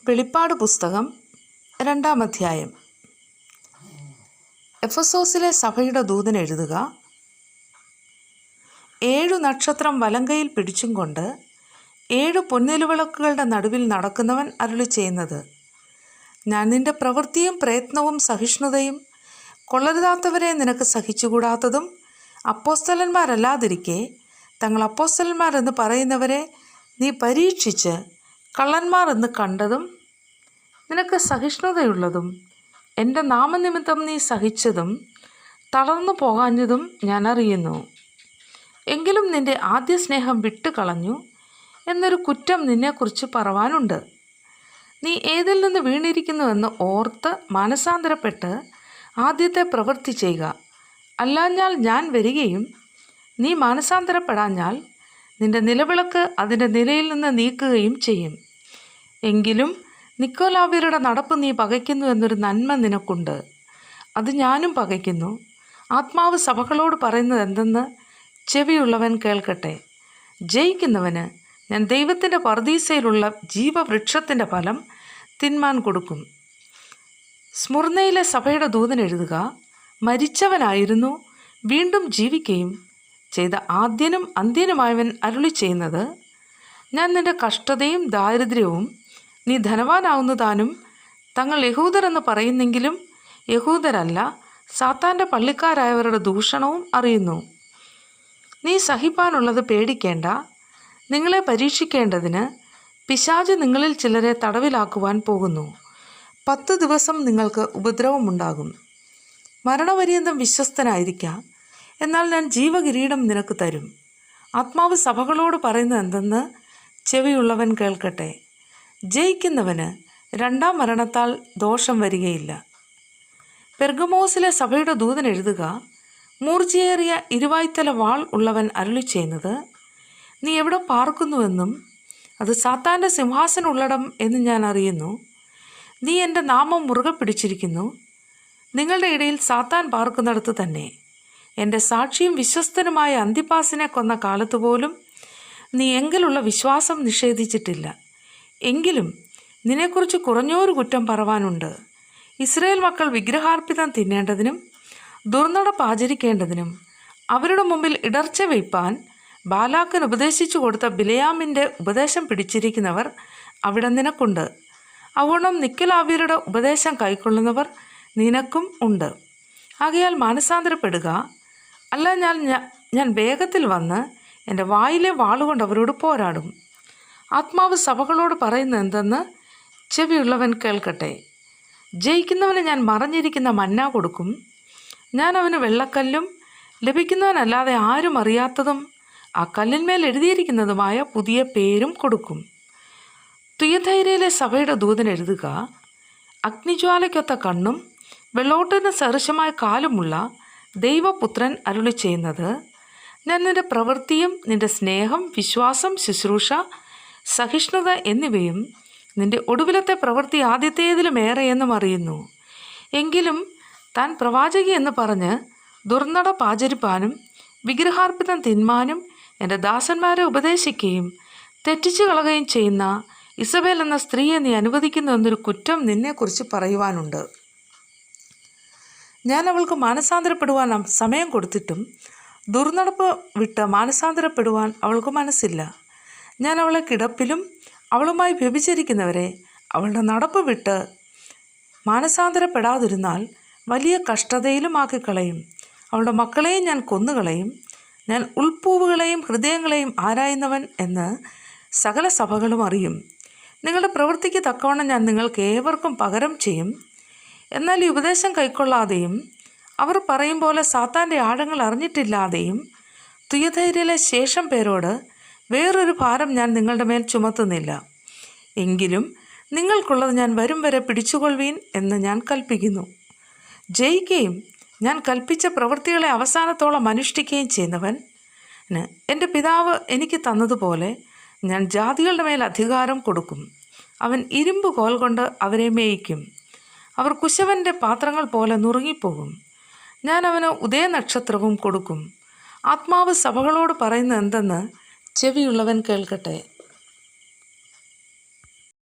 വെളിപ്പാട് പുസ്തകം 2-ാം അധ്യായം. എഫെസോസിലെ സഭയുടെ ദൂതൻ എഴുതുക. 7 നക്ഷത്രം വലങ്കയിൽ പിടിച്ചും കൊണ്ട് 7 പൊന്നിലുവിളക്കുകളുടെ നടുവിൽ നടക്കുന്നവൻ അരുളി ചെയ്യുന്നത്: ഞാൻ നിന്റെ പ്രവൃത്തിയും പ്രയത്നവും സഹിഷ്ണുതയും, കൊള്ളരുതാത്തവരെ നിനക്ക് സഹിച്ചുകൂടാത്തതും, അപ്പോസ്തലന്മാരല്ലാതിരിക്കെ തങ്ങൾ അപ്പോസ്തലന്മാരെന്ന് പറയുന്നവരെ നീ പരീക്ഷിച്ച് കള്ളന്മാർ എന്ന് കണ്ടതും, നിനക്ക് സഹിഷ്ണുതയുള്ളതും, എൻ്റെ നാമനിമിത്തം നീ സഹിച്ചതും തളർന്നു പോകാഞ്ഞതും ഞാൻ അറിയുന്നു. എങ്കിലും നിന്റെ ആദ്യ സ്നേഹം വിട്ടുകളഞ്ഞു എന്നൊരു കുറ്റം നിന്നെക്കുറിച്ച് പറവാനുണ്ട്. നീ ഏതിൽ നിന്ന് വീണിരിക്കുന്നുവെന്ന് ഓർത്ത് മാനസാന്തരപ്പെട്ട് ആദ്യത്തെ പ്രവൃത്തി ചെയ്യുക. അല്ലാഞ്ഞാൽ ഞാൻ വരികയും നീ മാനസാന്തരപ്പെടാഞ്ഞാൽ നിന്റെ നിലവിളക്ക് അതിൻ്റെ നിലയിൽ നിന്ന് നീക്കുകയും ചെയ്യും. എങ്കിലും നിക്കോലാവ്യരുടെ നടപ്പ് നീ പകയ്ക്കുന്നു എന്നൊരു നന്മ നിനക്കുണ്ട്. അത് ഞാനും പകയ്ക്കുന്നു. ആത്മാവ് സഭകളോട് പറയുന്നത് എന്തെന്ന് ചെവിയുള്ളവൻ കേൾക്കട്ടെ. ജയിക്കുന്നവന് ഞാൻ ദൈവത്തിൻ്റെ പർദീസയിലുള്ള ജീവവൃക്ഷത്തിൻ്റെ ഫലം തിന്മാൻ കൊടുക്കും. സ്മുർന്നയിലെ സഭയുടെ ദൂതൻ എഴുതുക. മരിച്ചവനായിരുന്നു വീണ്ടും ജീവിക്കുകയും ചെയ്ത ആദ്യനും അന്ത്യനുമായവൻ അരുളി ചെയ്യുന്നത്: ഞാൻ നിന്റെ കഷ്ടതയും ദാരിദ്ര്യവും, നീ ധനവാനാവുന്നതാനും തങ്ങൾ യഹൂദരെന്ന് പറയുന്നെങ്കിലും യഹൂദരല്ല, സാത്താൻ്റെ പള്ളിക്കാരായവരുടെ ദൂഷണവും അറിയുന്നു. നീ സഹിപ്പാനുള്ളത് പേടിക്കേണ്ട. നിങ്ങളെ പരീക്ഷിക്കേണ്ടതിന് പിശാച് നിങ്ങളിൽ ചിലരെ തടവിലാക്കുവാൻ പോകുന്നു. 10 ദിവസം നിങ്ങൾക്ക് ഉപദ്രവമുണ്ടാകും. മരണപര്യന്തം വിശ്വസ്തനായിരിക്കാം, എന്നാൽ ഞാൻ ജീവകിരീടം നിനക്ക് തരും. ആത്മാവ് സഭകളോട് പറയുന്നത് എന്തെന്ന് ചെവിയുള്ളവൻ കേൾക്കട്ടെ. ജയിക്കുന്നവന് 2-ാം മരണത്താൽ ദോഷം വരികയില്ല. പെർഗമോസിലെ സഭയുടെ ദൂതൻ എഴുതുക. മൂർച്ചയേറിയ ഇരുവായ്ത്തല വാൾ ഉള്ളവൻ അരുളി ചെയ്യുന്നത്: നീ എവിടെ പാർക്കുന്നുവെന്നും അത് സാത്താൻ്റെ സിംഹാസനം ഉള്ളടം എന്ന് ഞാൻ അറിയുന്നു. നീ എൻ്റെ നാമം മുറുകെ പിടിച്ചിരിക്കുന്നു. നിങ്ങളുടെ ഇടയിൽ സാത്താൻ പാർക്കുന്നിടത്ത് തന്നെ എൻ്റെ സാക്ഷിയും വിശ്വസ്തനുമായ അന്തിപ്പാസിനെ കൊന്ന കാലത്തുപോലും നീ എങ്കിലുള്ള വിശ്വാസം നിഷേധിച്ചിട്ടില്ല. എങ്കിലും നിന്നെക്കുറിച്ച് കുറഞ്ഞൊരു കുറ്റം പറവാനുണ്ട്. ഇസ്രായേൽ മക്കൾ വിഗ്രഹാർപ്പിതം തിന്നേണ്ടതിനും ദുർനടപ്പ് ആചരിക്കേണ്ടതിനും അവരുടെ മുമ്പിൽ ഇടർച്ച വയ്പ്പാൻ ബാലാക്കൻ ഉപദേശിച്ചു കൊടുത്ത ബിലയാമിൻ്റെ ഉപദേശം പിടിച്ചിരിക്കുന്നവർ അവിടെ നിനക്കുണ്ട്. അതുകൊണ്ടും നിക്കലാവ്യരുടെ ഉപദേശം കൈക്കൊള്ളുന്നവർ നിനക്കും ഉണ്ട്. ആകയാൽ മാനസാന്തരപ്പെടുക. അല്ല, ഞാൻ വേഗത്തിൽ വന്ന് എൻ്റെ വായിലെ വാളുകൊണ്ട് അവരോട് പോരാടും. ആത്മാവ് സഭകളോട് പറയുന്നത് എന്തെന്ന് ചെവിയുള്ളവൻ കേൾക്കട്ടെ. ജയിക്കുന്നവന് ഞാൻ മറഞ്ഞിരിക്കുന്ന മന്ന കൊടുക്കും. ഞാൻ അവന് വെള്ളക്കല്ലും ലഭിക്കുന്നവനല്ലാതെ ആരും അറിയാത്തതും ആ കല്ലിന്മേൽ എഴുതിയിരിക്കുന്നതുമായ പുതിയ പേരും കൊടുക്കും. തുയഥൈരയിലെ സഭയുടെ ദൂതൻ എഴുതുക. അഗ്നിജ്വാലയ്ക്കൊത്ത കണ്ണും വെള്ളോട്ടിന് സദൃശമായ കാലുമുള്ള ദൈവപുത്രൻ അരുളി ചെയ്യുന്നത്: ഞാൻ നിന്റെ പ്രവൃത്തിയും നിന്റെ സ്നേഹം, വിശ്വാസം, ശുശ്രൂഷ, സഹിഷ്ണുത എന്നിവയും നിന്റെ ഒടുവിലത്തെ പ്രവൃത്തി ആദ്യത്തേതിലും ഏറെയെന്നും അറിയുന്നു. എങ്കിലും താൻ പ്രവാചകി എന്ന് പറഞ്ഞ് ദുർനടപ്പ് ആചരിപ്പാനും വിഗ്രഹാർപ്പിതം തിന്മാനും എൻ്റെ ദാസന്മാരെ ഉപദേശിക്കുകയും തെറ്റിച്ചു കളയുകയും ചെയ്യുന്ന ഇസബേൽ എന്ന സ്ത്രീയെ നീ അനുവദിക്കുന്നു എന്നൊരു കുറ്റം നിന്നെക്കുറിച്ച് പറയുവാനുണ്ട്. ഞാൻ അവൾക്ക് മാനസാന്തരപ്പെടുവാൻ സമയം കൊടുത്തിട്ടും ദുർനടപ്പ് വിട്ട് മാനസാന്തരപ്പെടുവാൻ അവൾക്ക് മനസ്സില്ല. ഞാൻ അവളെ കിടപ്പിലും അവളുമായി വ്യഭിചരിക്കുന്നവരെ അവളുടെ നടപ്പ് വിട്ട് മാനസാന്തരപ്പെടാതിരുന്നാൽ വലിയ കഷ്ടതയിലും ആക്കിക്കളയും. അവളുടെ മക്കളെയും ഞാൻ കൊന്നുകളയും. ഞാൻ ഉൾപ്പൂവുകളെയും ഹൃദയങ്ങളെയും ആരായുന്നവൻ എന്ന് സകല സഭകളും അറിയും. നിങ്ങളുടെ പ്രവൃത്തിക്ക് തക്കവണ്ണം ഞാൻ നിങ്ങൾക്ക് ഏവർക്കും പകരം ചെയ്യും. എന്നാൽ ഈ ഉപദേശം കൈക്കൊള്ളാതെയും അവർ പറയും പോലെ സാത്താൻ്റെ ആഴങ്ങൾ അറിഞ്ഞിട്ടില്ലാതെയും തുയഥൈരയിലെ ശേഷം പേരോട് വേറൊരു ഭാരം ഞാൻ നിങ്ങളുടെ മേൽ ചുമത്തുന്നില്ല. എങ്കിലും നിങ്ങൾക്കുള്ളത് ഞാൻ വരും വരെ പിടിച്ചുകൊള്ളുവീൻ എന്ന് ഞാൻ കൽപ്പിക്കുന്നു. ജയിക്കുകയും ഞാൻ കൽപ്പിച്ച പ്രവൃത്തികളെ അവസാനത്തോളം അനുഷ്ഠിക്കുകയും ചെയ്യുന്നവന് എൻ്റെ പിതാവ് എനിക്ക് തന്നതുപോലെ ഞാൻ ജാതികളുടെ മേൽ അധികാരം കൊടുക്കും. അവൻ ഇരുമ്പ് കോൽ കൊണ്ട് അവരെ മേയിക്കും. അവർ കുശവൻ്റെ പാത്രങ്ങൾ പോലെ നുറുങ്ങിപ്പോകും. ഞാൻ അവന് ഉദയനക്ഷത്രവും കൊടുക്കും. ആത്മാവ് സഭകളോട് പറയുന്നത് എന്തെന്ന് ചെവിയുള്ളവൻ കേൾക്കട്ടെ.